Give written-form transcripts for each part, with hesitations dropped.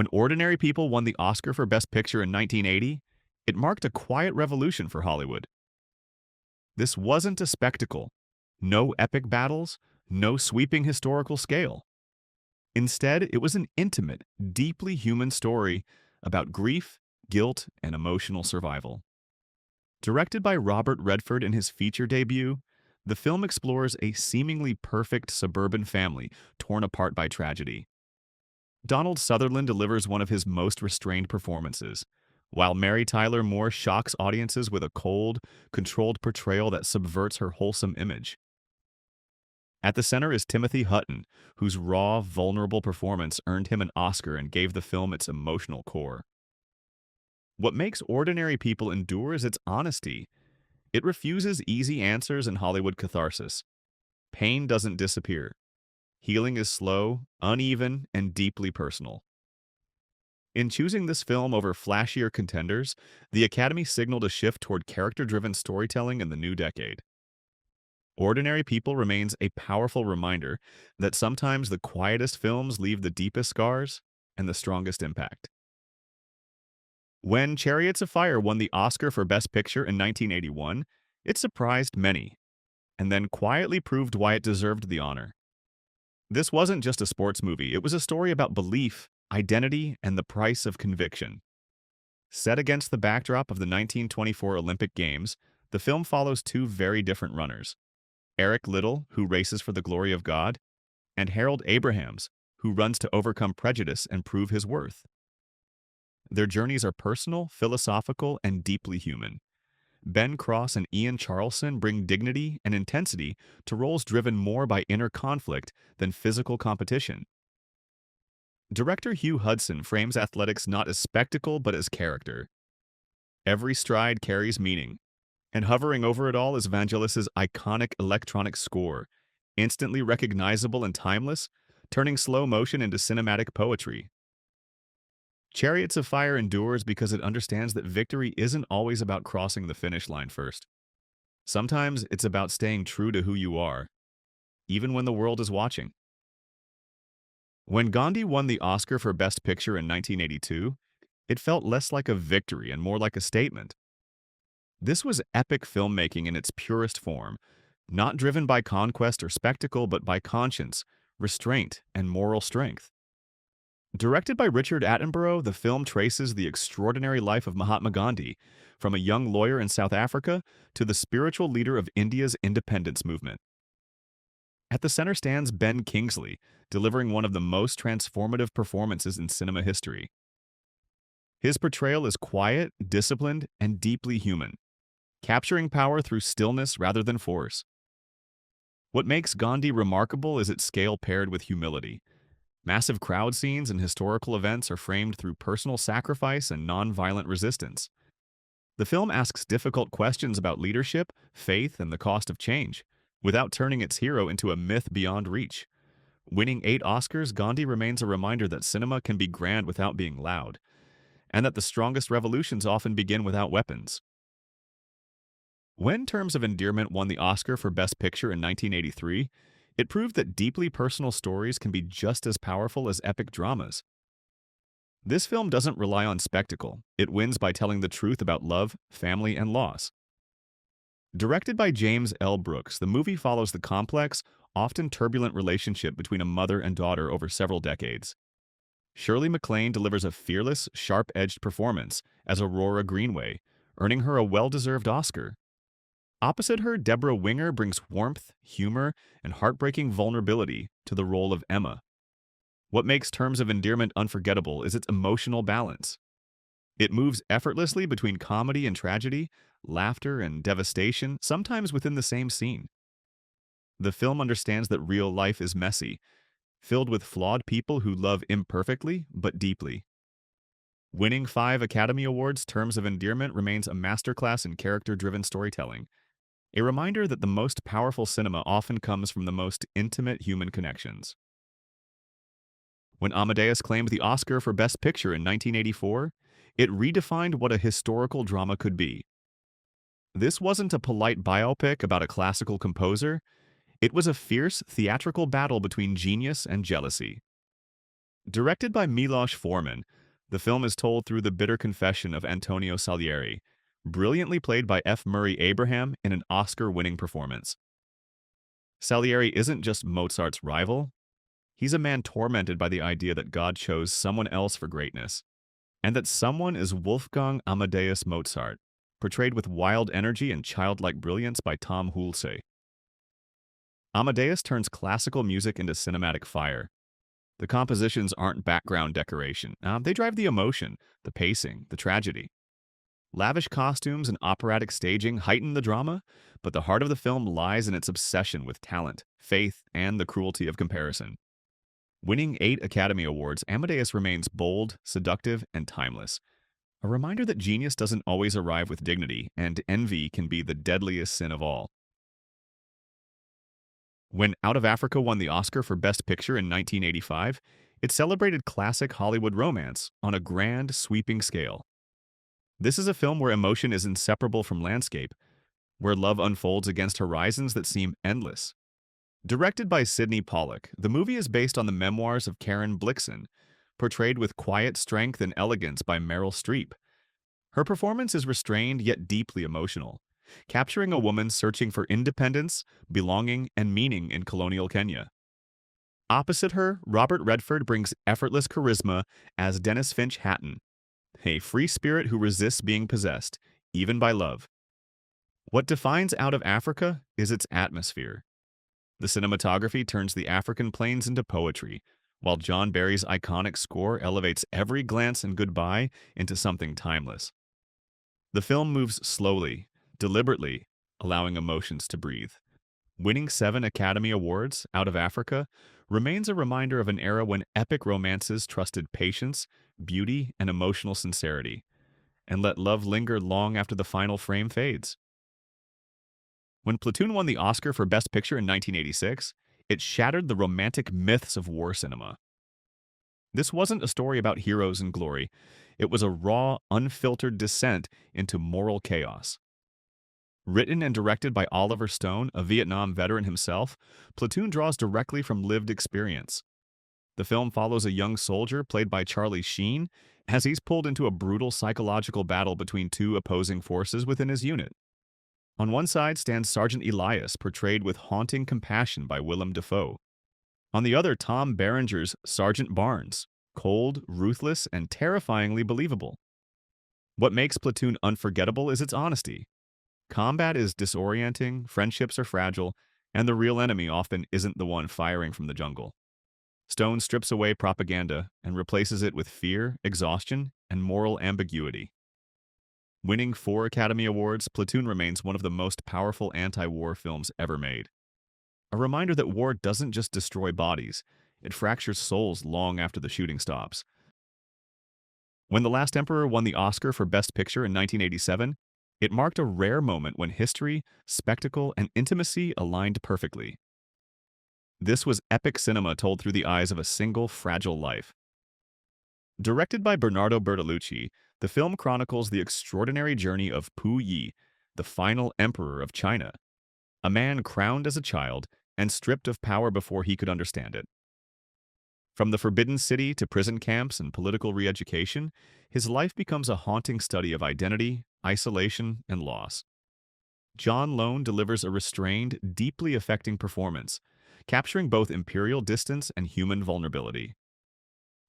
When Ordinary People won the Oscar for Best Picture in 1980, it marked a quiet revolution for Hollywood. This wasn't a spectacle. No epic battles, no sweeping historical scale. Instead, it was an intimate, deeply human story about grief, guilt, and emotional survival. Directed by Robert Redford in his feature debut, the film explores a seemingly perfect suburban family torn apart by tragedy. Donald Sutherland delivers one of his most restrained performances, while Mary Tyler Moore shocks audiences with a cold, controlled portrayal that subverts her wholesome image. At the center is Timothy Hutton, whose raw, vulnerable performance earned him an Oscar and gave the film its emotional core. What makes Ordinary People endure is its honesty. It refuses easy answers and Hollywood catharsis. Pain doesn't disappear. Healing is slow, uneven, and deeply personal. In choosing this film over flashier contenders, the Academy signaled a shift toward character-driven storytelling in the new decade. Ordinary People remains a powerful reminder that sometimes the quietest films leave the deepest scars and the strongest impact. When Chariots of Fire won the Oscar for Best Picture in 1981, it surprised many, and then quietly proved why it deserved the honor. This wasn't just a sports movie, it was a story about belief, identity, and the price of conviction. Set against the backdrop of the 1924 Olympic Games, the film follows two very different runners: Eric Liddell, who races for the glory of God, and Harold Abrahams, who runs to overcome prejudice and prove his worth. Their journeys are personal, philosophical, and deeply human. Ben Cross and Ian Charleson bring dignity and intensity to roles driven more by inner conflict than physical competition. Director Hugh Hudson frames athletics not as spectacle but as character. Every stride carries meaning, and hovering over it all is Vangelis's iconic electronic score, instantly recognizable and timeless, turning slow motion into cinematic poetry. Chariots of Fire endures because it understands that victory isn't always about crossing the finish line first. Sometimes it's about staying true to who you are, even when the world is watching. When Gandhi won the Oscar for Best Picture in 1982, it felt less like a victory and more like a statement. This was epic filmmaking in its purest form, not driven by conquest or spectacle but by conscience, restraint, and moral strength. Directed by Richard Attenborough, the film traces the extraordinary life of Mahatma Gandhi, from a young lawyer in South Africa to the spiritual leader of India's independence movement. At the center stands Ben Kingsley, delivering one of the most transformative performances in cinema history. His portrayal is quiet, disciplined, and deeply human, capturing power through stillness rather than force. What makes Gandhi remarkable is its scale paired with humility. Massive crowd scenes and historical events are framed through personal sacrifice and non-violent resistance. The film asks difficult questions about leadership, faith, and the cost of change, without turning its hero into a myth beyond reach. Winning 8 Oscars, Gandhi remains a reminder that cinema can be grand without being loud, and that the strongest revolutions often begin without weapons. When Terms of Endearment won the Oscar for Best Picture in 1983, it proved that deeply personal stories can be just as powerful as epic dramas. This film doesn't rely on spectacle. It wins by telling the truth about love, family, and loss. Directed by James L. Brooks, the movie follows the complex, often turbulent relationship between a mother and daughter over several decades. Shirley MacLaine delivers a fearless, sharp-edged performance as Aurora Greenway, earning her a well-deserved Oscar. Opposite her, Deborah Winger brings warmth, humor, and heartbreaking vulnerability to the role of Emma. What makes Terms of Endearment unforgettable is its emotional balance. It moves effortlessly between comedy and tragedy, laughter and devastation, sometimes within the same scene. The film understands that real life is messy, filled with flawed people who love imperfectly but deeply. Winning 5 Academy Awards, Terms of Endearment remains a masterclass in character-driven storytelling, a reminder that the most powerful cinema often comes from the most intimate human connections. When Amadeus claimed the Oscar for Best Picture in 1984, it redefined what a historical drama could be. This wasn't a polite biopic about a classical composer, it was a fierce theatrical battle between genius and jealousy. Directed by Milos Forman, the film is told through the bitter confession of Antonio Salieri, brilliantly played by F. Murray Abraham in an Oscar-winning performance. Salieri isn't just Mozart's rival, he's a man tormented by the idea that God chose someone else for greatness, and that someone is Wolfgang Amadeus Mozart, portrayed with wild energy and childlike brilliance by Tom Hulce. Amadeus turns classical music into cinematic fire. The compositions aren't background decoration. They drive the emotion, the pacing, the tragedy. Lavish costumes and operatic staging heighten the drama, but the heart of the film lies in its obsession with talent, faith, and the cruelty of comparison. Winning 8 Academy Awards, Amadeus remains bold, seductive, and timeless. A reminder that genius doesn't always arrive with dignity, and envy can be the deadliest sin of all. When Out of Africa won the Oscar for Best Picture in 1985, it celebrated classic Hollywood romance on a grand, sweeping scale. This is a film where emotion is inseparable from landscape, where love unfolds against horizons that seem endless. Directed by Sidney Pollack, the movie is based on the memoirs of Karen Blixen, portrayed with quiet strength and elegance by Meryl Streep. Her performance is restrained yet deeply emotional, capturing a woman searching for independence, belonging, and meaning in colonial Kenya. Opposite her, Robert Redford brings effortless charisma as Dennis Finch Hatton, a free spirit who resists being possessed, even by love. What defines Out of Africa is its atmosphere. The cinematography turns the African plains into poetry, while John Barry's iconic score elevates every glance and goodbye into something timeless. The film moves slowly, deliberately, allowing emotions to breathe. Winning 7 Academy Awards, Out of Africa, remains a reminder of an era when epic romances trusted patience, beauty, and emotional sincerity, and let love linger long after the final frame fades. When Platoon won the Oscar for Best Picture in 1986, it shattered the romantic myths of war cinema. This wasn't a story about heroes and glory. It was a raw, unfiltered descent into moral chaos. Written and directed by Oliver Stone, a Vietnam veteran himself, Platoon draws directly from lived experience. The film follows a young soldier, played by Charlie Sheen, as he's pulled into a brutal psychological battle between 2 opposing forces within his unit. On one side stands Sergeant Elias, portrayed with haunting compassion by Willem Dafoe. On the other, Tom Berenger's Sergeant Barnes, cold, ruthless, and terrifyingly believable. What makes Platoon unforgettable is its honesty. Combat is disorienting, friendships are fragile, and the real enemy often isn't the one firing from the jungle. Stone strips away propaganda and replaces it with fear, exhaustion, and moral ambiguity. Winning 4 Academy Awards, Platoon remains one of the most powerful anti-war films ever made. A reminder that war doesn't just destroy bodies, it fractures souls long after the shooting stops. When The Last Emperor won the Oscar for Best Picture in 1987, it marked a rare moment when history, spectacle, and intimacy aligned perfectly. This was epic cinema told through the eyes of a single, fragile life. Directed by Bernardo Bertolucci, the film chronicles the extraordinary journey of Pu Yi, the final emperor of China, a man crowned as a child and stripped of power before he could understand it. From the Forbidden City to prison camps and political re-education, his life becomes a haunting study of identity, isolation, and loss. John Lone delivers a restrained, deeply affecting performance, capturing both imperial distance and human vulnerability.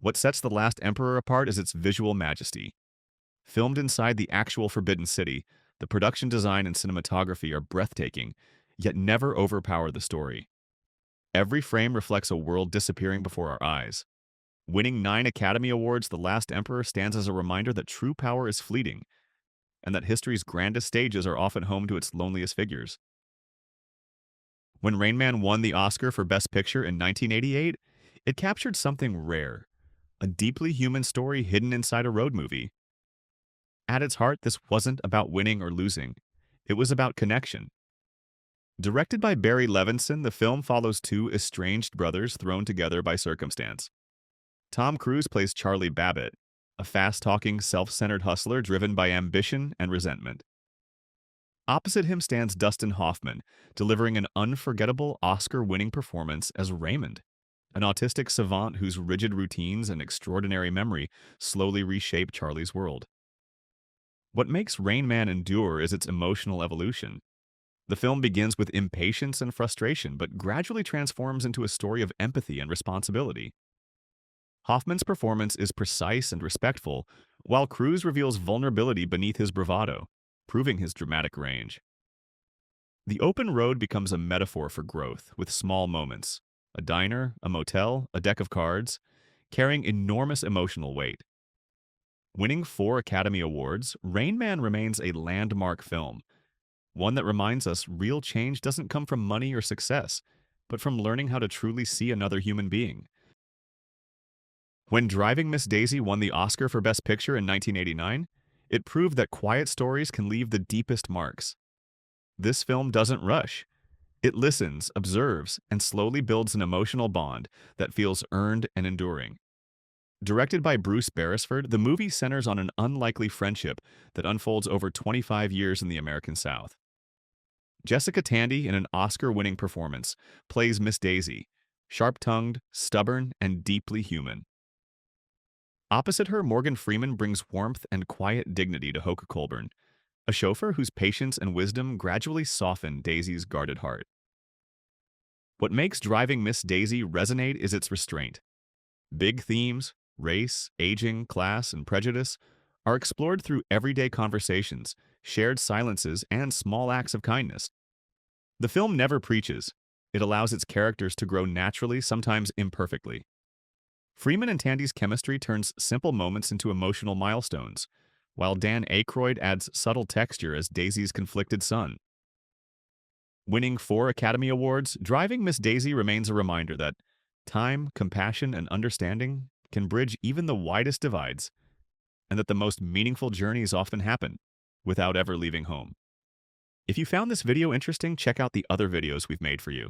What sets The Last Emperor apart is its visual majesty. Filmed inside the actual Forbidden City, the production design and cinematography are breathtaking, yet never overpower the story. Every frame reflects a world disappearing before our eyes. Winning 9 Academy Awards, The Last Emperor stands as a reminder that true power is fleeting, and that history's grandest stages are often home to its loneliest figures. When Rain Man won the Oscar for Best Picture in 1988, it captured something rare, a deeply human story hidden inside a road movie. At its heart, this wasn't about winning or losing. It was about connection. Directed by Barry Levinson, the film follows 2 estranged brothers thrown together by circumstance. Tom Cruise plays Charlie Babbitt, a fast-talking, self-centered hustler driven by ambition and resentment. Opposite him stands Dustin Hoffman, delivering an unforgettable Oscar-winning performance as Raymond, an autistic savant whose rigid routines and extraordinary memory slowly reshape Charlie's world. What makes Rain Man endure is its emotional evolution. The film begins with impatience and frustration, but gradually transforms into a story of empathy and responsibility. Hoffman's performance is precise and respectful, while Cruise reveals vulnerability beneath his bravado, proving his dramatic range. The open road becomes a metaphor for growth, with small moments, a diner, a motel, a deck of cards, carrying enormous emotional weight. Winning 4 Academy Awards, Rain Man remains a landmark film, one that reminds us real change doesn't come from money or success, but from learning how to truly see another human being. When Driving Miss Daisy won the Oscar for Best Picture in 1989, it proved that quiet stories can leave the deepest marks. This film doesn't rush. It listens, observes, and slowly builds an emotional bond that feels earned and enduring. Directed by Bruce Beresford, the movie centers on an unlikely friendship that unfolds over 25 years in the American South. Jessica Tandy, in an Oscar-winning performance, plays Miss Daisy, sharp-tongued, stubborn, and deeply human. Opposite her, Morgan Freeman brings warmth and quiet dignity to Hoke Colburn, a chauffeur whose patience and wisdom gradually soften Daisy's guarded heart. What makes Driving Miss Daisy resonate is its restraint. Big themes, race, aging, class, and prejudice, are explored through everyday conversations, shared silences, and small acts of kindness. The film never preaches. It allows its characters to grow naturally, sometimes imperfectly. Freeman and Tandy's chemistry turns simple moments into emotional milestones, while Dan Aykroyd adds subtle texture as Daisy's conflicted son. Winning 4 Academy Awards, Driving Miss Daisy remains a reminder that time, compassion, and understanding can bridge even the widest divides, and that the most meaningful journeys often happen without ever leaving home. If you found this video interesting, check out the other videos we've made for you.